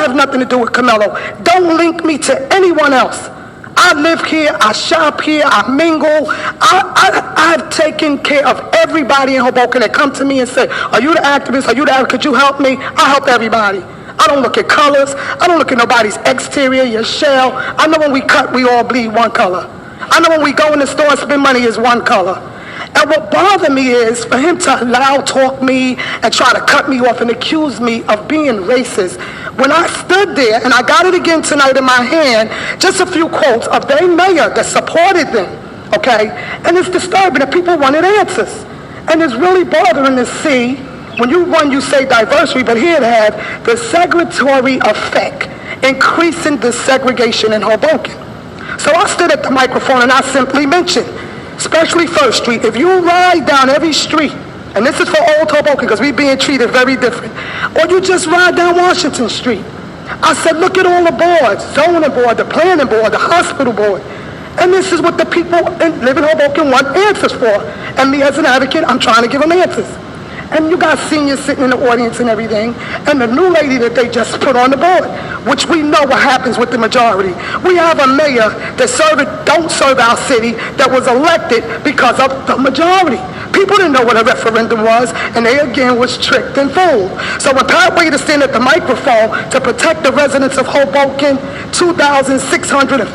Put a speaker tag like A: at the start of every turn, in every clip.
A: have nothing to do with Carmelo. Don't link me to anyone else. I live here, I shop here, I mingle. I've taken care of everybody in Hoboken that come to me and say, are you the activist? Are you the activist? Could you help me? I help everybody. I don't look at colors. I don't look at nobody's exterior, your shell. I know when we cut, we all bleed one color. I know when we go in the store and spend money is one color. And what bothered me is for him to loud talk me and try to cut me off and accuse me of being racist. When I stood there, and I got it again tonight in my hand, just a few quotes of their mayor that supported them, okay? And it's disturbing that people wanted answers. And it's really bothering to see when you say diversity, but here it had the segregatory effect, increasing the segregation in Hoboken. So I stood at the microphone and I simply mentioned, especially First Street, if you ride down every street, and this is for Old Hoboken because we're being treated very different, or you just ride down Washington Street, I said, look at all the boards, zoning board, the planning board, the hospital board, and this is what the people live in Hoboken want answers for. And me as an advocate, I'm trying to give them answers. And you got seniors sitting in the audience and everything, and the new lady that they just put on the board, which we know what happens with the majority. We have a mayor that don't serve our city that was elected because of the majority. People didn't know what a referendum was, and they again was tricked and fooled. So when Pat Wade is standing at the microphone to protect the residents of Hoboken, 2,643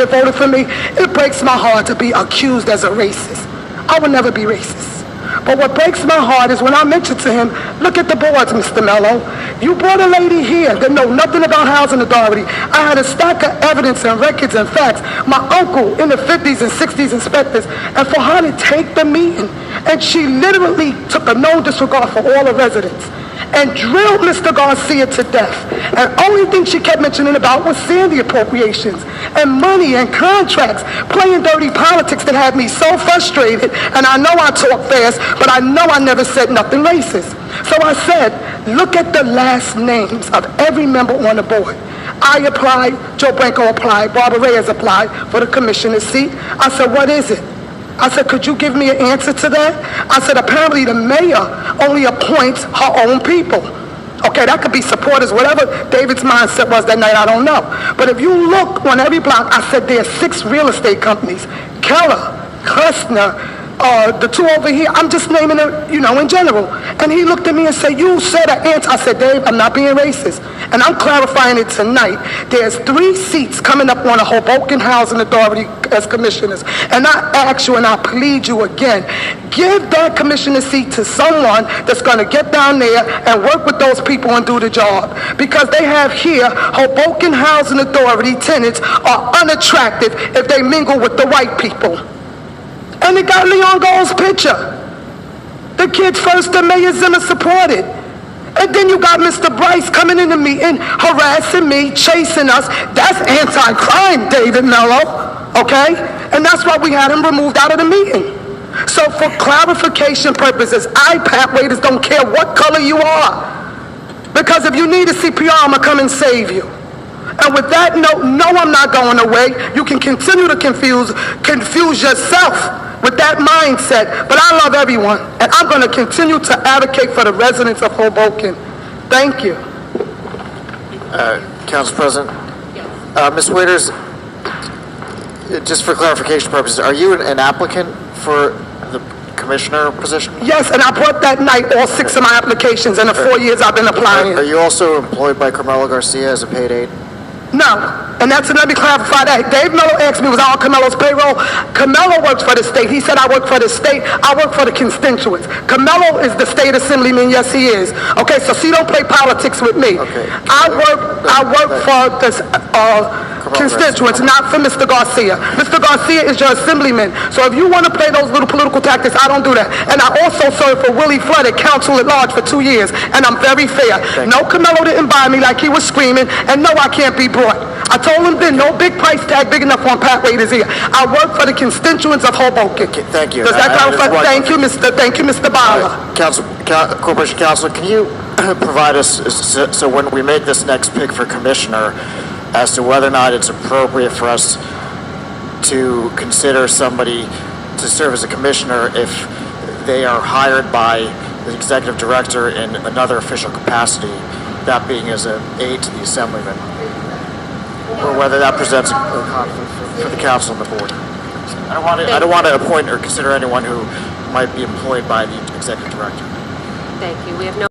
A: that voted for me, it breaks my heart to be accused as a racist. I would never be racist. But what breaks my heart is when I mentioned to him, look at the boards, Mr. Mello. You brought a lady here that know nothing about housing authority. I had a stack of evidence and records and facts. My uncle in the 50s and 60s inspectors. And for her to take the meeting, and she literally took a no disregard for all the residents and drilled Mr. Garcia to death. And only thing she kept mentioning about was Sandy appropriations and money and contracts, playing dirty politics that had me so frustrated. And I know I talk fast, but I know I never said nothing racist. So I said, look at the last names of every member on the board. I applied, Joe Branco applied, Barbara Reyes applied for the commissioner's seat. I said, what is it? I said, could you give me an answer to that? I said, apparently the mayor only appoints her own people. Okay, that could be supporters, whatever David's mindset was that night, I don't know. But if you look on every block, I said there are 6 real estate companies. Keller, Kushner, the 2 over here, I'm just naming it, in general. And he looked at me and said, you said an answer. I said, Dave, I'm not being racist. And I'm clarifying it tonight. There's 3 seats coming up on a Hoboken Housing Authority as commissioners. And I ask you and I plead you again, give that commissioner seat to someone that's going to get down there and work with those people and do the job. Because they have here, Hoboken Housing Authority tenants are unattractive if they mingle with the white people. And they got Leon Gold's picture. The kids first, the Mayor Zimmer supported. And then you got Mr. Bryce coming into me and harassing me, chasing us. That's anti-crime, David Mello, okay? And that's why we had him removed out of the meeting. So for clarification purposes, I, Pat Waiters, don't care what color you are. Because if you need a CPR, I'm gonna come and save you. And with that note, no, I'm not going away. You can continue to confuse yourself with that mindset, but I love everyone, and I'm going to continue to advocate for the residents of Hoboken. Thank you.
B: Council President, Ms. Waiters, just for clarification purposes, are you an applicant for the commissioner position?
A: Yes, and I brought that night all 6 of my applications in the 4 years I've been applying.
B: Are you also employed by Carmelo Garcia as a paid aide?
A: No, and let me clarify that. Dave Mello asked me, was I on Carmelo's payroll? Carmelo works for the state. He said I work for the state. I work for the constituents. Carmelo is the state assemblyman. Yes, he is. Okay, so she don't play politics with me.
B: Okay.
A: I work for the constituents, not for Mr. Garcia. Mr. Garcia is your assemblyman. So if you want to play those little political tactics, I don't do that. And I also served for Willie Flood at council at large for 2 years, and I'm very fair. No, Carmelo didn't buy me like he was screaming, and no, I can't be brought. I told him then, no big price tag big enough on Pat Waiters here. I work for the constituents of Hoboken.
B: Okay, thank you.
A: Does that clarify? Thank you, Mr. Bala.
B: Corporation Counsel, can you provide us, so when we make this next pick for commissioner, as to whether or not it's appropriate for us to consider somebody to serve as a commissioner if they are hired by the executive director in another official capacity that being as an aide to the assemblyman, or whether that presents a conflict for the council and the board. I don't want to appoint or consider anyone who might be employed by the executive director.
C: Thank you. We have no